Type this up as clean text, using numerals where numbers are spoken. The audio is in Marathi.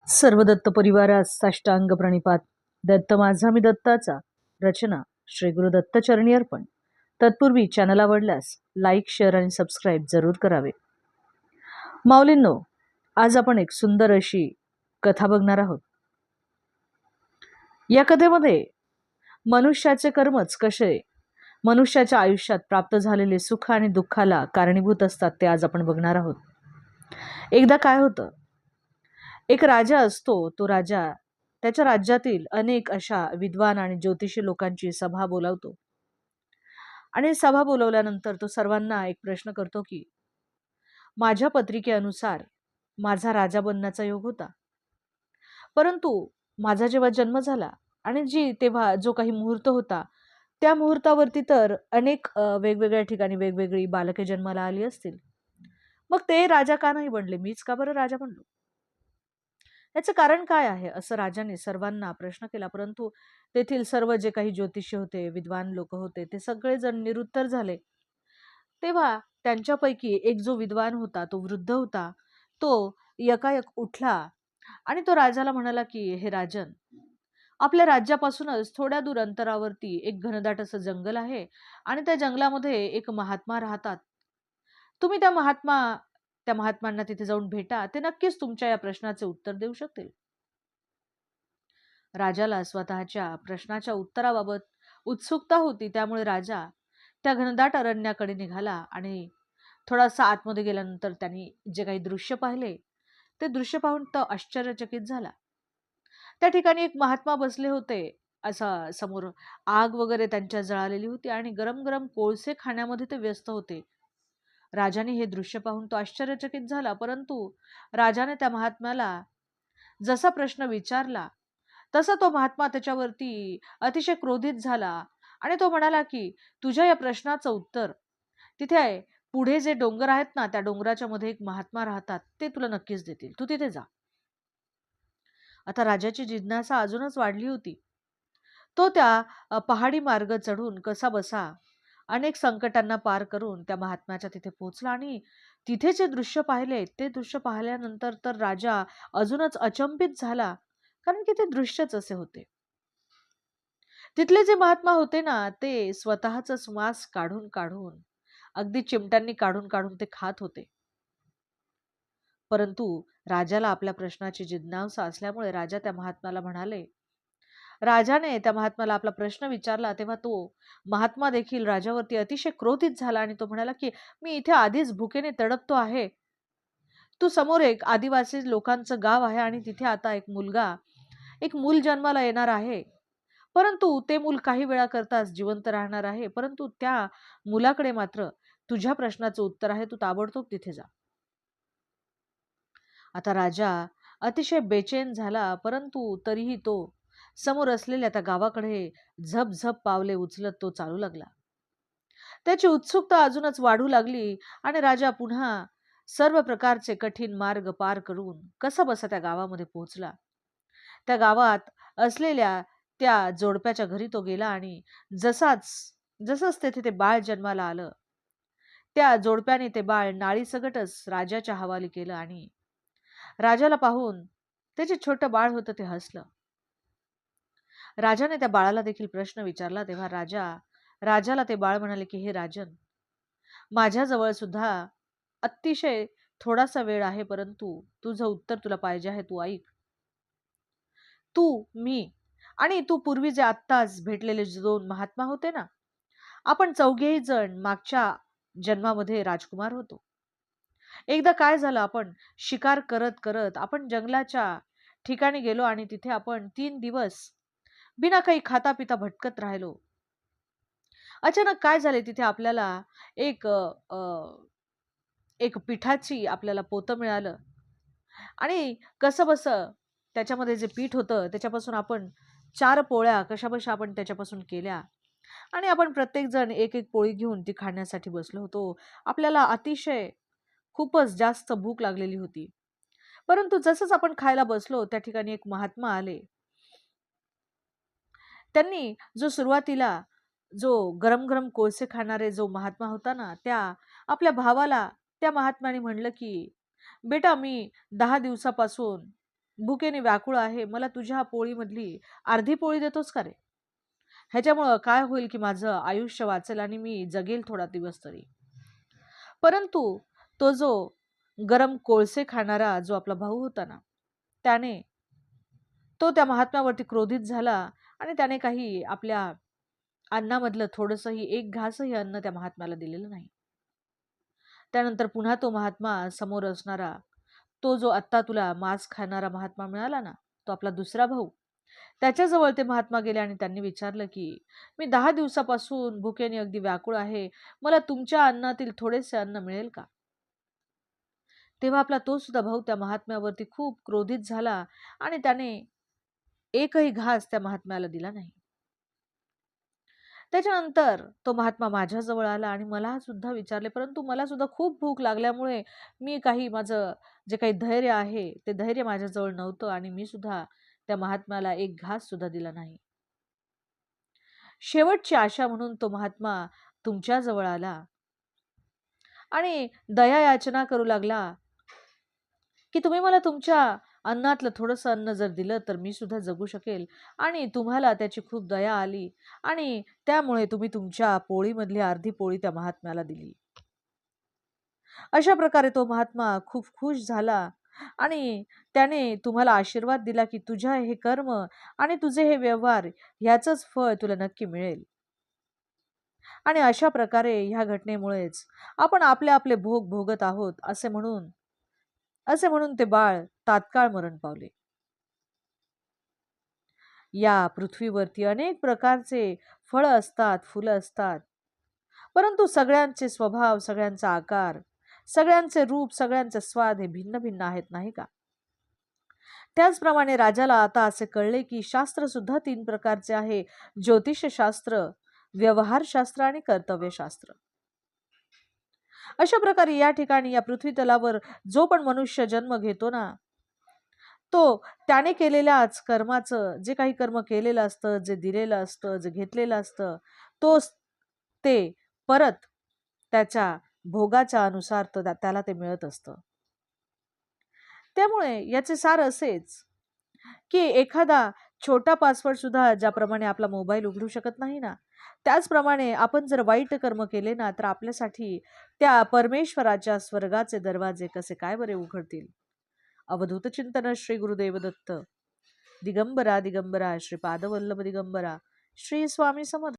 सर्व दत्त परिवारास साष्टांग प्रणिपात. दत्त माझा मी दत्ताचा. रचना श्री गुरु दत्त चरणी अर्पण. तत्पूर्वी चॅनल आवडल्यास लाईक, शेअर आणि सबस्क्राईब जरूर करावे. माऊलींनो, आज आपण एक सुंदर अशी कथा बघणार आहोत. या कथेमध्ये मनुष्याचे कर्मच कसे मनुष्याच्या आयुष्यात प्राप्त झालेले सुख आणि दुःखाला कारणीभूत असतात ते आज आपण बघणार आहोत. एकदा काय होतं, एक राजा असतो. तो राजा त्याच्या राज्यातील अनेक अशा विद्वान आणि ज्योतिषी लोकांची सभा बोलावतो. आणि सभा बोलवल्यानंतर तो सर्वांना एक प्रश्न करतो की माझ्या पत्रिकेनुसार माझा राजा बनण्याचा योग होता, परंतु माझा जेव्हा जन्म झाला आणि तेव्हा जो काही मुहूर्त होता त्या मुहूर्तावरती तर अनेक वेगवेगळ्या ठिकाणी वेगवेगळी बालके जन्माला आली असतील. मग ते राजा का नाही बनले, मीच का बरं राजा बनलो? याचं कारण काय आहे, असं राजाने सर्वांना प्रश्न केला. परंतु तेथील सर्व जे काही ज्योतिषी होते, विद्वान लोक होते, ते सगळेजण निरुत्तर झाले. तेव्हा त्यांच्यापैकी एक जो विद्वान होता, तो वृद्ध होता, तो यकायक उठला आणि तो राजाला म्हणाला की हे राजन, आपल्या राज्यापासूनच थोड्या दूर अंतरावरती एक घनदाट असं जंगल आहे आणि त्या जंगलामध्ये एक महात्मा राहतात. तुम्ही त्या महात्मांना तिथे जाऊन भेटा, ते नक्कीच तुमच्या या प्रश्नाचे उत्तर देऊ शकतील. राजाला स्वतःच्या प्रश्नाच्या उत्तराबाबत उत्सुकता होती, त्यामुळे राजा त्या घनदाट अरण्याकडे निघाला आणि थोडासा आतमध्ये गेल्यानंतर त्यांनी जे काही दृश्य पाहिले ते दृश्य पाहून तो आश्चर्यचकित झाला. त्या ठिकाणी एक महात्मा बसले होते. असा समोर आग वगैरे त्यांच्या जळालेली होती आणि गरम गरम कोळसे खाण्यामध्ये ते व्यस्त होते. राजाने हे दृश्य पाहून तो आश्चर्यचकित झाला, परंतु राजाने त्या महात्म्याला जसा प्रश्न विचारला तसा तो महात्मा त्याच्यावरती अतिशय क्रोधित झाला आणि तो म्हणाला की तुझ्या या प्रश्नाचं उत्तर तिथे आहे, पुढे जे डोंगर आहेत ना, त्या डोंगराच्या मध्ये एक महात्मा राहतात, ते तुला नक्कीच देतील, तू तिथे जा. आता राजाची जिज्ञासा अजूनच वाढली होती. तो त्या पहाडी मार्ग चढून कसा बसा अनेक संकटांना पार करून त्या महात्म्याच्या तिथे पोहोचला आणि तिथे जे दृश्य पाहिले ते दृश्य पाहिल्यानंतर तर राजा अजूनच अचंबित झाला, कारण की ते दृश्यच असे होते. तिथले जे महात्मा होते ना, ते स्वतःच श्वास काढून काढून अगदी चिमट्यांनी काढून काढून ते खात होते. परंतु राजाला आपल्या प्रश्नाची जिज्ञासा असल्यामुळे राजा त्या महात्म्याला म्हणाले, राजाने त्या महात्म्याला आपला प्रश्न विचारला तेव्हा तो महात्मा देखील राजावरती अतिशय क्रोधित झाला आणि तो म्हणाला की मी इथे आधीच भुकेने तडपतो आहे. तू समोर एक आदिवासी लोकांचं गाव आहे आणि तिथे आता एक मूल जन्माला येणार आहे, परंतु ते मूल काही वेळा करताच जिवंत राहणार आहे. परंतु त्या मुलाकडे मात्र तुझ्या प्रश्नाचं उत्तर आहे, तू ताबडतोब तिथे जा. आता राजा अतिशय बेचैन झाला, परंतु तरीही तो समोर असलेल्या त्या गावाकडे झपझप पावले उचलत तो चालू लागला. त्याची उत्सुकता अजूनच वाढू लागली आणि राजा पुन्हा सर्व प्रकारचे कठीण मार्ग पार करून कसा बसा त्या गावामध्ये पोहोचला. त्या गावात असलेल्या त्या जोडप्याच्या घरी तो गेला आणि जसंच तेथे ते बाळ जन्माला आलं, त्या जोडप्याने ते बाळ नाळीसकटच राजाच्या हवाली केलं आणि राजाला पाहून त्याचे छोटं बाळ होतं ते हसलं. राजाने त्या बाळाला देखील प्रश्न विचारला तेव्हा राजाला ते बाळ म्हणाले की हे राजन, माझ्याजवळ सुद्धा अतिशय थोडासा वेळ आहे, परंतु तुझं उत्तर तुला पाहिजे आहे, तू ऐक. मी आणि तू पूर्वी जे आत्ताच भेटलेले जे दोन महात्मा होते ना, आपण चौघेही जण मागच्या जन्मामध्ये राजकुमार होतो. एकदा काय झालं, आपण शिकार करत करत आपण जंगलाच्या ठिकाणी गेलो आणि तिथे आपण 3 दिवस बिना काही खाता पिता भटकत राहिलो. अचानक काय झाले, तिथे आपल्याला एक एक पिठाची आपल्याला पोतं मिळालं आणि कसंबस त्याच्यामध्ये जे पीठ होतं त्याच्यापासून आपण 4 पोळ्या कशाबशा आपण त्याच्यापासून केल्या आणि आपण प्रत्येक जण एक एक पोळी घेऊन ती खाण्यासाठी बसलो होतो. आपल्याला अतिशय खूपच जास्त भूक लागलेली होती. परंतु जसंच आपण खायला बसलो त्या ठिकाणी एक महात्मा आले. त्यांनी सुरुवातीला जो गरम गरम कोळसे खाणारे जो महात्मा होता ना, त्या आपल्या भावाला त्या महात्म्याने म्हणलं की बेटा, मी 10 दिवसापासून भुकेने व्याकुळ आहे, मला तुझ्या पोळीमधली अर्धी पोळी देतोस का रे? ह्याच्यामुळं काय होईल की माझं आयुष्य वाचेल आणि मी जगेल थोडा दिवस तरी. परंतु तो जो गरम कोळसे खाणारा जो आपला भाऊ होता ना, त्याने तो त्या महात्म्यावरती क्रोधित झाला आणि त्याने काही आपल्या अन्नामधलं थोडंसंही एक घासही अन्न त्या महात्म्याला दिलेलं नाही. त्यानंतर पुन्हा तो महात्मा समोर असणारा, तो जो आत्ता तुला मांस खाणारा महात्मा मिळाला ना, तो आपला दुसरा भाऊ. त्याच्याजवळ ते महात्मा गेले आणि त्यांनी विचारलं की मी 10 दिवसापासून भुकेने अगदी व्याकुळ आहे. मला तुमच्या अन्नातील थोडेसे अन्न मिळेल का? तेव्हा आपला तो सुद्धा भाऊ त्या महात्म्यावरती खूप क्रोधित झाला आणि त्याने एकही घास त्या महात्म्याला दिला नाही. त्याच्यानंतर तो महात्मा माझ्याजवळ आला आणि मला सुद्धा विचारले, परंतु मला सुद्धा खूप भूक लागल्यामुळे मी काही माझं जे काही धैर्य आहे, ते धैर्य माझ्याजवळ नव्हतं आणि मी सुद्धा त्या महात्म्याला एक घास सुद्धा दिला नाही. शेवटची आशा म्हणून तो महात्मा तुमच्याजवळ आला आणि दया याचना करू लागला, की तुम्ही मला तुमच्या अन्नातलं थोडंसं अन्न जर दिलं तर मी सुद्धा जगू शकेल आणि तुम्हाला त्याची खूप दया आली आणि त्यामुळे तुम्ही तुमच्या पोळीमधली अर्धी पोळी त्या महात्म्याला दिली. अशा प्रकारे तो महात्मा खूप खुश झाला आणि त्याने तुम्हाला आशीर्वाद दिला की तुझ्या हे कर्म आणि तुझे हे व्यवहार ह्याचंच फळ तुला नक्की मिळेल. आणि अशा प्रकारे ह्या घटनेमुळेच आपण आपले आपले भोग भोगत आहोत असे म्हणून ते बाळ तात्काळ मरण पावले. या पृथ्वीवरती अनेक प्रकारचे फळं असतात, फुलं असतात, परंतु सगळ्यांचे स्वभाव, सगळ्यांचा आकार, सगळ्यांचे रूप, सगळ्यांचे स्वाद हे भिन्न भिन्न आहेत, नाही का? त्याचप्रमाणे राजाला आता असे कळले की शास्त्र सुद्धा 3 प्रकारचे आहे: ज्योतिषशास्त्र, व्यवहारशास्त्र आणि कर्तव्यशास्त्र. अशा प्रकारे या ठिकाणी या पृथ्वी तलावर जो पण मनुष्य जन्म घेतो ना, तो त्याने केलेल्याच कर्माचं, जे काही कर्म केलेलं असतं, जे दिलेलं असतं, जे घेतलेलं असतं, तोच ते परत त्याच्या भोगाच्या अनुसार त्याला ते मिळत असतं. त्यामुळे याचे सार असेच की एखादा छोटा पासवर्ड सुद्धा ज्याप्रमाणे आपला मोबाईल उघडू शकत नाही ना, त्याचप्रमाणे आपण जर वाईट कर्म केले ना, तर आपल्यासाठी त्या परमेश्वराच्या स्वर्गाचे दरवाजे कसे काय बरे उघडतील. अवधूत चिंतन श्री गुरुदेव दत्त. दिगंबरा दिगंबरा श्रीपादवल्लभ दिगंबरा. श्री स्वामी समर्थ.